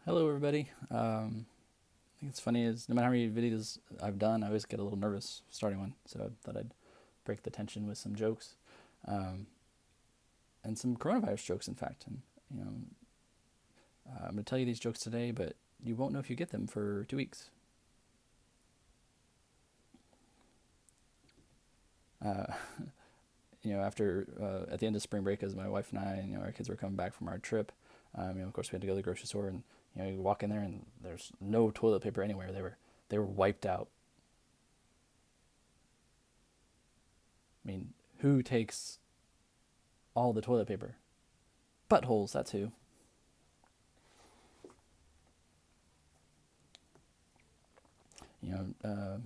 Hello, everybody. I think it's funny is no matter how many videos I've done, I always get a little nervous starting one. So I thought I'd break the tension with some jokes, um, and some coronavirus jokes, in fact. And you know, I'm going to tell you these jokes today, but you won't know if you get them for 2 weeks. Uh, after at the end of spring break, as my wife and I, and our kids were coming back from our trip, of course, we had to go to the grocery store, and you walk in there, and there's no toilet paper anywhere. They were wiped out. I mean, who takes all the toilet paper? Buttholes, that's who. You know,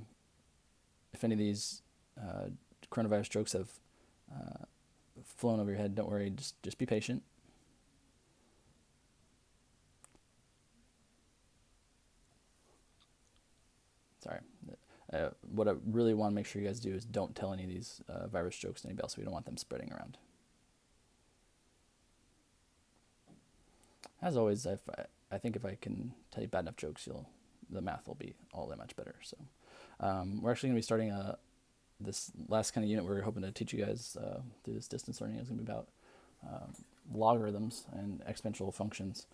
if any of these uh, coronavirus jokes have uh, flown over your head, don't worry. Just be patient. Sorry. What I really want to make sure you guys do is don't tell any of these virus jokes to anybody else. We don't want them spreading around. As always, I think if I can tell you bad enough jokes, the math will be all that much better. So we're actually going to be starting this last kind of unit we're hoping to teach you guys through this distance learning is going to be about logarithms and exponential functions.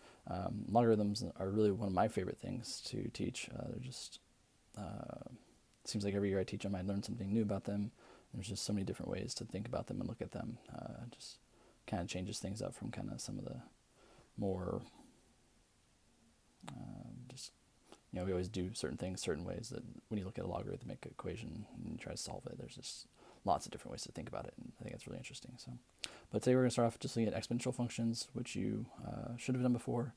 Logarithms are really one of my favorite things to teach. They're just seems like every year I teach them, I learn something new about them. There's just so many different ways to think about them and look at them. Just kind of changes things up from kind of some of the more just we always do certain things certain ways that when you look at a logarithmic equation and you try to solve it, there's just lots of different ways to think about it, and I think it's really interesting. So, but today we're going to start off just looking at exponential functions, which you should have done before.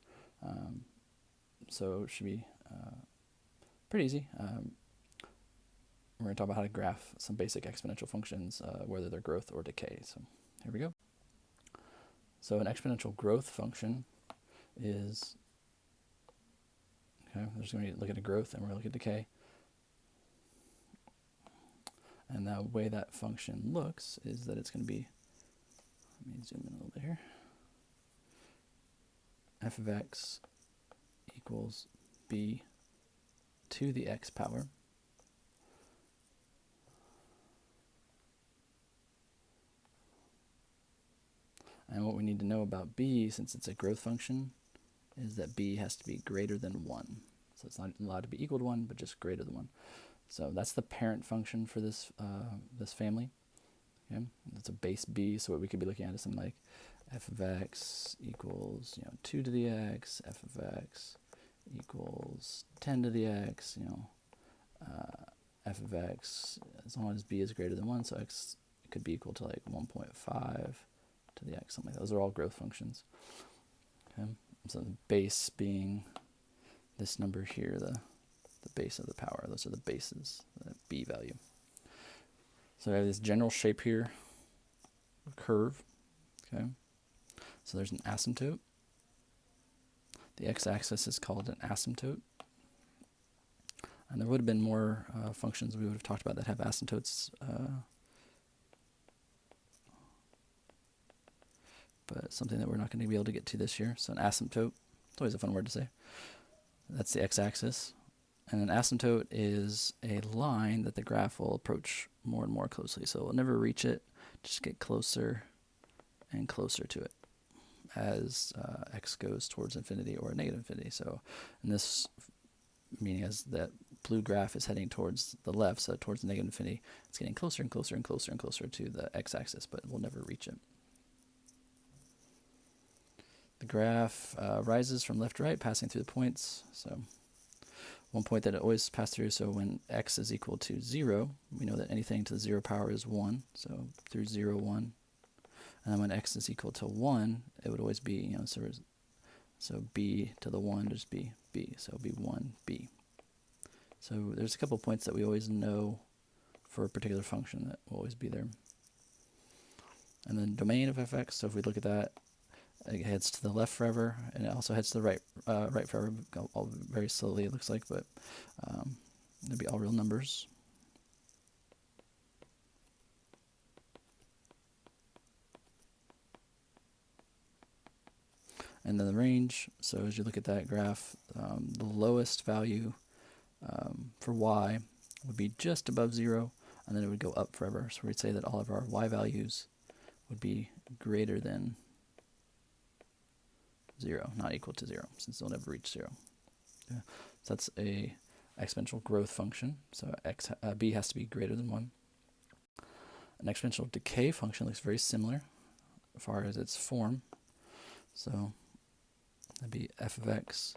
So it should be pretty easy. We're going to talk about how to graph some basic exponential functions, whether they're growth or decay. So here we go. So an exponential growth function is, okay, we're just going to look at a growth and we're going to look at decay. And the way that function looks is that it's going to be, let me zoom in a little bit here. F of x equals b to the x power. And what we need to know about b, since it's a growth function, is that b has to be greater than 1. So it's not allowed to be equal to 1, but just greater than 1. So that's the parent function for this this family. Okay, that's a base b. So what we could be looking at is something like f of x equals 2 to the x, f of x equals 10 to the x. F of x, as long as b is greater than 1, so x could be equal to like 1.5 to the x, something like that. Those are all growth functions. Okay, so the base being this number here, the base of the power. Those are the bases, the b value. So I have this general shape here, a curve. Okay, so there's an asymptote. The x-axis is called an asymptote. And there would have been more functions we would have talked about that have asymptotes, but something that we're not going to be able to get to this year. So an asymptote, it's always a fun word to say. That's the x-axis. And an asymptote is a line that the graph will approach more and more closely. So we'll never reach it, just get closer and closer to it as x goes towards infinity or negative infinity. So in this meaning, as that blue graph is heading towards the left, so towards the negative infinity, it's getting closer and closer and closer and closer to the x-axis, but we'll never reach it. The graph rises from left to right, passing through the points. So one point that it always passes through, so when x is equal to 0, we know that anything to the 0 power is 1, so through 0, 1. And then when x is equal to 1, it would always be, so b to the 1 would just be b, so it'll be 1b. So there's a couple of points that we always know for a particular function that will always be there. And then domain of fx, so if we look at that, it heads to the left forever, and it also heads to the right forever, all very slowly it looks like, but it'll be all real numbers. And then the range, so as you look at that graph, the lowest value for y would be just above 0, and then it would go up forever. So we'd say that all of our y values would be greater than 0, not equal to 0, since they'll never reach 0. Yeah. So that's a exponential growth function. So b has to be greater than 1. An exponential decay function looks very similar as far as its form. So that'd be f of x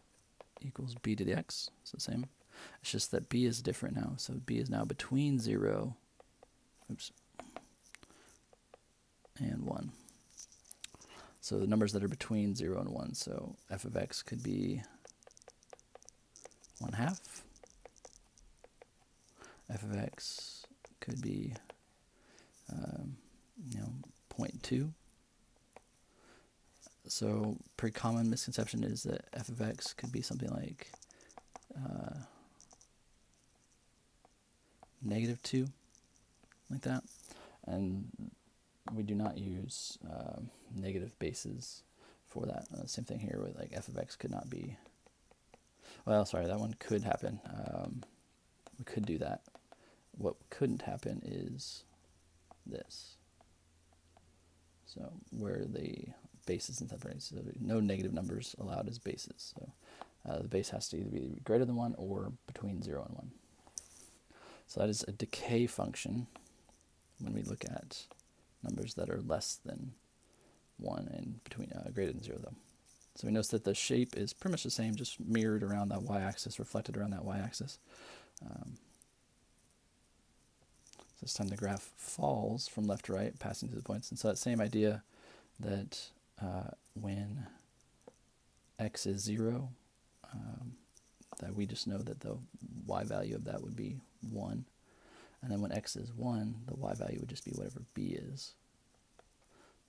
equals b to the x. It's the same. It's just that b is different now. So b is now between 0 and 1. So the numbers that are between 0 and 1. So f of x could be 1/2. F of x could be 0.2. So pretty common misconception is that f of x could be something like -2, like that. And we do not use negative bases for that. Same thing here with like f of x could not be, well, sorry, that one could happen. We could do that. What couldn't happen is this. So where the bases and separates, so no negative numbers allowed as bases. So the base has to either be greater than 1 or between 0 and 1. So that is a decay function when we look at numbers that are less than 1 and between greater than 0 though. So we notice that the shape is pretty much the same, just mirrored around that y-axis, reflected around that y-axis. So this time the graph falls from left to right, passing through the points. And so that same idea that when x is 0, that we just know that the y value of that would be 1. And then when x is 1, the y value would just be whatever b is.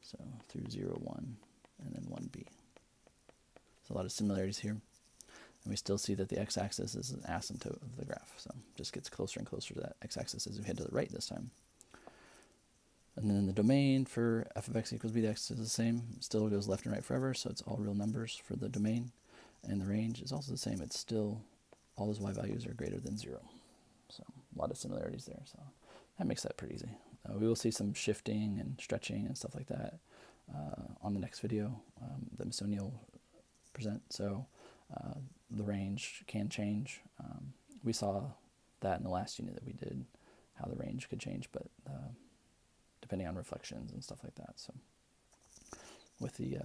So through 0, 1, and then 1b. There's a lot of similarities here. And we still see that the x-axis is an asymptote of the graph. So it just gets closer and closer to that x-axis as we head to the right this time. And then the domain for f of x equals b to x is the same. It still goes left and right forever, so it's all real numbers for the domain. And the range is also the same. It's still, all those y values are greater than 0. So a lot of similarities there. So that makes that pretty easy. We will see some shifting and stretching and stuff like that on the next video that Ms. O'Neill will present. So the range can change. We saw that in the last unit that we did, how the range could change, but depending on reflections and stuff like that. So with the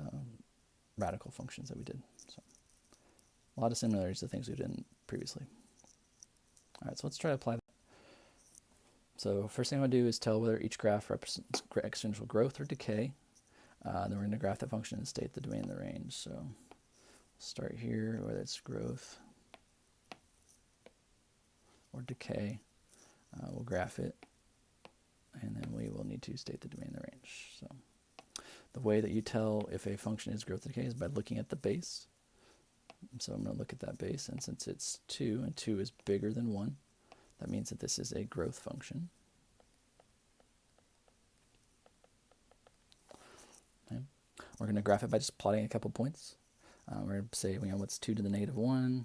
radical functions that we did. So a lot of similarities to things we did previously. All right, so let's try to apply that. So first thing I'm going to do is tell whether each graph represents exponential growth or decay. Then we're going to graph that function and state the domain and the range. So we'll start here, whether it's growth or decay. We'll graph it, and then we will need to state the domain and the range. So the way that you tell if a function is growth or decay is by looking at the base. So I'm going to look at that base, and since it's 2, and 2 is bigger than 1, that means that this is a growth function. Okay. We're going to graph it by just plotting a couple points. We're going to say, what's 2 to the -1,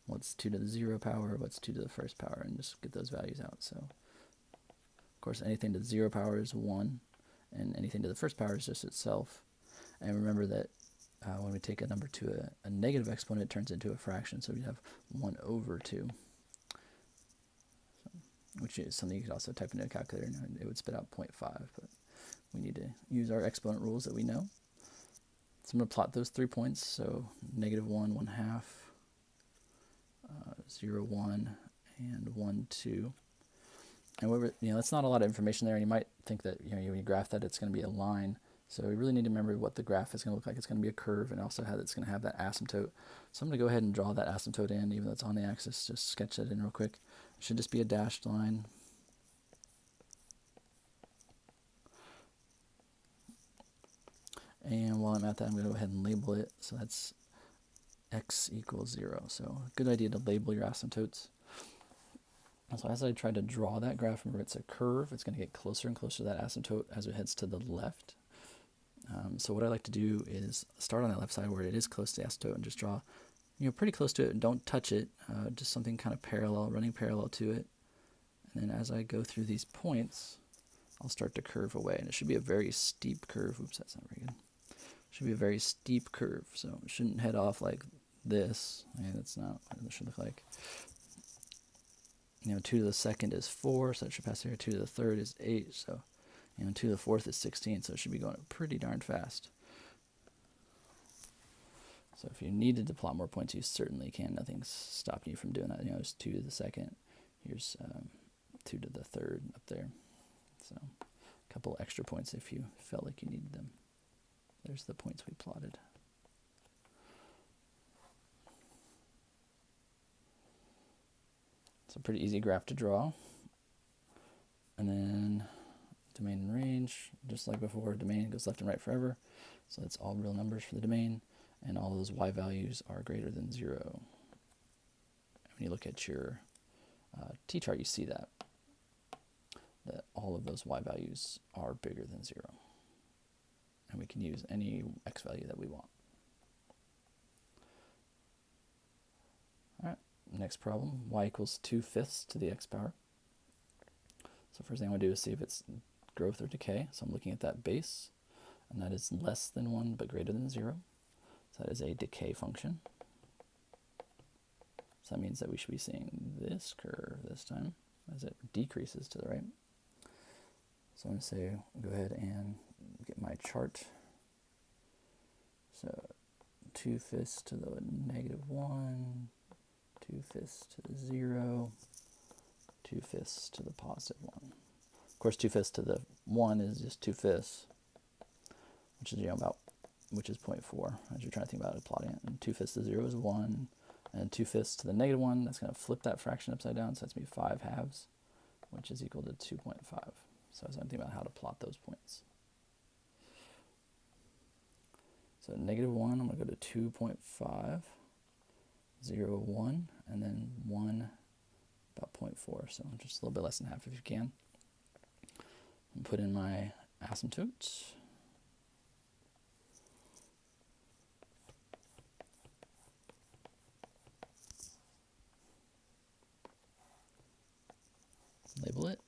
what's 2 to the 0 power, what's 2 to the first power, and just get those values out. So, of course, anything to the 0 power is 1, and anything to the first power is just itself. And remember that when we take a number to a negative exponent, it turns into a fraction, so we have 1/2, which is something you could also type into a calculator, and it would spit out 0.5, but we need to use our exponent rules that we know. So I'm going to plot those 3 points, so -1, 1/2, 0, 1, and 1, 2. And that's not a lot of information there, and you might think that when you graph that, it's going to be a line. So we really need to remember what the graph is going to look like. It's going to be a curve, and also how it's going to have that asymptote. So I'm going to go ahead and draw that asymptote in, even though it's on the axis. Just sketch that in real quick. It should just be a dashed line. And while I'm at that, I'm going to go ahead and label it. So that's x equals 0. So good idea to label your asymptotes. So as I try to draw that graph, remember it's a curve. It's going to get closer and closer to that asymptote as it heads to the left. So what I like to do is start on that left side where it is close to the asymptote and just draw, pretty close to it, and don't touch it, just something kind of parallel, running parallel to it. And then as I go through these points, I'll start to curve away, and it should be a very steep curve. Oops, that's not very good. It should be a very steep curve, so it shouldn't head off like this. And it's not what it should look like. 2 to the second is 4, so it should pass here. 2 to the third is 8, so 2 to the fourth is 16, so it should be going pretty darn fast. So if you needed to plot more points, you certainly can. Nothing's stopping you from doing that. It's 2 to the second. Here's 2 to the third up there. So a couple extra points if you felt like you needed them. There's the points we plotted. It's a pretty easy graph to draw. And then domain and range, just like before, domain goes left and right forever. So that's all real numbers for the domain. And all those y values are greater than 0. When you look at your t-chart, you see that all of those y values are bigger than 0. And we can use any x value that we want. All right, next problem, y equals 2/5 to the x power. So first thing I want to do is see if it's growth or decay. So I'm looking at that base, and that is less than 1 but greater than 0. So that is a decay function. So that means that we should be seeing this curve this time as it decreases to the right. So I'm going to say, go ahead and get my chart. So 2/5 to the -1, 2/5 to the 0, 2/5 to the +1. Of course, 2/5 to the 1 is just 2/5, which is which is 0.4 as you're trying to think about it, plotting it. And 2/5 to 0 is 1, and 2/5 to the -1, that's going to flip that fraction upside down, so that's going to be 5/2, which is equal to 2.5. So as I'm thinking about how to plot those points. So -1, I'm going to go to 2.5, 0, 1, and then 1, about 0.4, so just a little bit less than half if you can. And put in my asymptotes. Label it.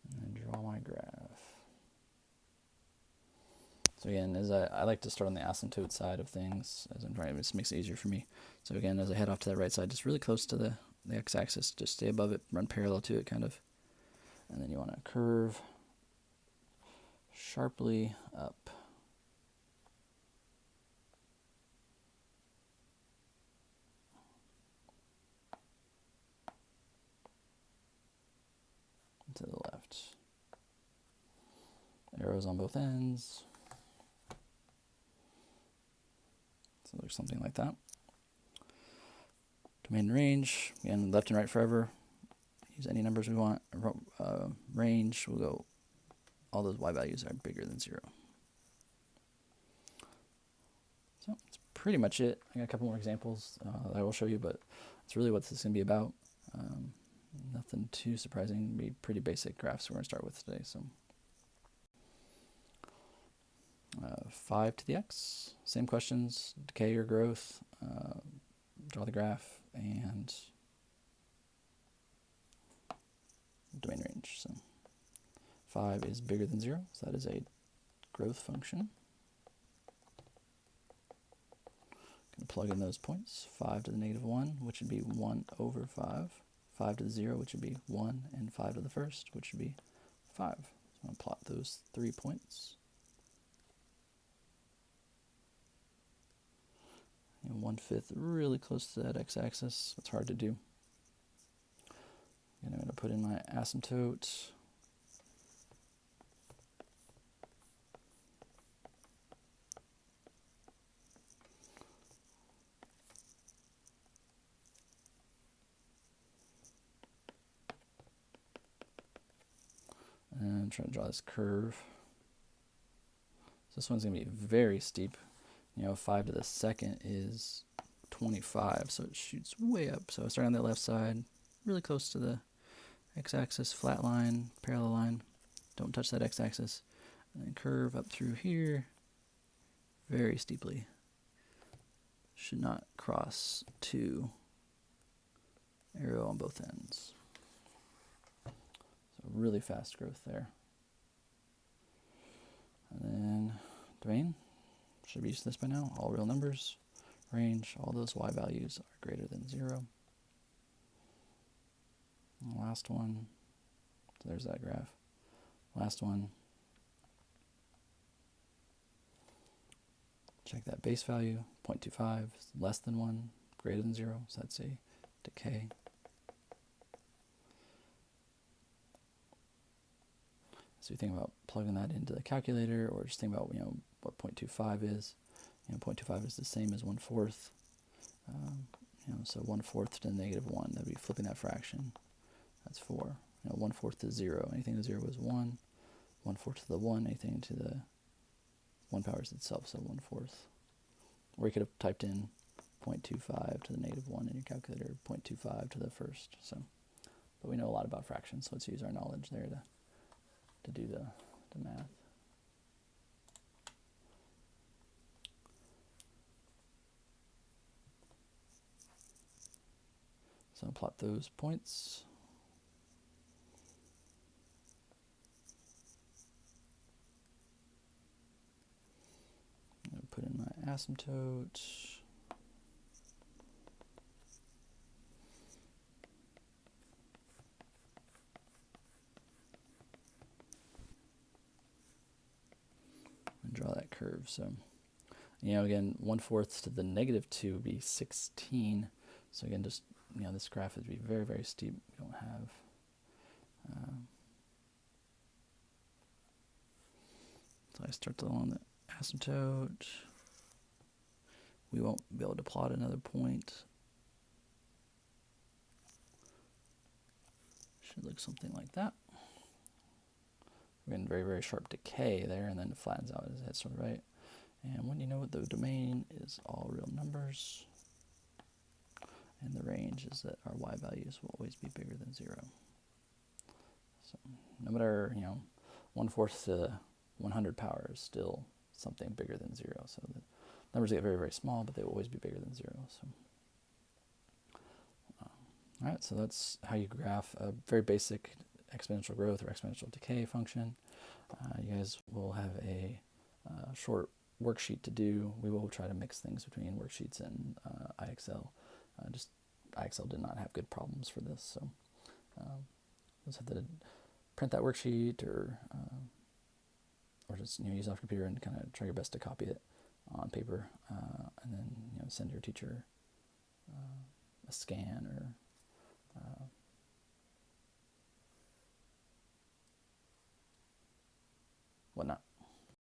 And then draw my graph. So again, as I like to start on the asymptote side of things, as I'm trying, this makes it easier for me. So again, as I head off to that right side, just really close to the x-axis, just stay above it, run parallel to it, kind of. And then you want to curve sharply up. To the left. Arrows on both ends. So it looks something like that. Domain range, again, left and right forever. Use any numbers we want. Range, we'll go, all those y values are bigger than 0. So that's pretty much it. I got a couple more examples that I will show you, but that's really what this is going to be about. Nothing too surprising. Be pretty basic graphs we're going to start with today. So 5 to the x, same questions, decay or growth, draw the graph, and domain range. So 5 is bigger than 0, so that is a growth function. Going to plug in those points. 5 to the -1, which would be 1/5. 5 to the 0, which would be 1, and 5 to the first, which would be 5. So I'm going to plot those 3 points. And 1/5 really close to that x-axis. It's hard to do. And I'm going to put in my asymptote. And I'm trying to draw this curve. this one's going to be very steep. 5 to the second is 25, so it shoots way up. So I start on the left side, really close to the x-axis, flat line, parallel line. Don't touch that x-axis. And then curve up through here very steeply. Should not cross 2. Arrow on both ends. So really fast growth there. And then domain, should be used to this by now. All real numbers, range, all those y values are greater than 0. And the last one, so there's that graph. Last one, check that base value, 0.25 is less than 1, greater than 0, so that's a decay. So you think about plugging that into the calculator, or just think about what 0.25 is. 0.25 is the same as 1/4. So 1/4 to the -1, that'd be flipping that fraction. That's 4. 1/4 to 0. Anything to 0 is 1. 1/4 to the 1. Anything to the 1 power is itself, so 1/4. Or you could have typed in 0.25 to the -1 in your calculator, 0.25 to the first. So, but we know a lot about fractions, so let's use our knowledge there to do the math. So plot those points. I'm going to put in my asymptote. And draw that curve. So, again, 1/4 to the -2 would be 16. So again, just this graph would be very, very steep. We don't have so I start along the asymptote. We won't be able to plot another point. Should look something like that. We're getting very, very sharp decay there, and then it flattens out as it hits to the right. And when you know what the domain is, all real numbers. And the range is that our y values will always be bigger than 0. So no matter, 1/4 to 100 power is still something bigger than 0. So the numbers get very, very small, but they will always be bigger than 0. So, all right, so that's how you graph a very basic exponential growth or exponential decay function. You guys will have a short worksheet to do. We will try to mix things between worksheets and IXL. Just IXL did not have good problems for this, so just have to print that worksheet or just use it off computer and kind of try your best to copy it on paper, and then send your teacher a scan or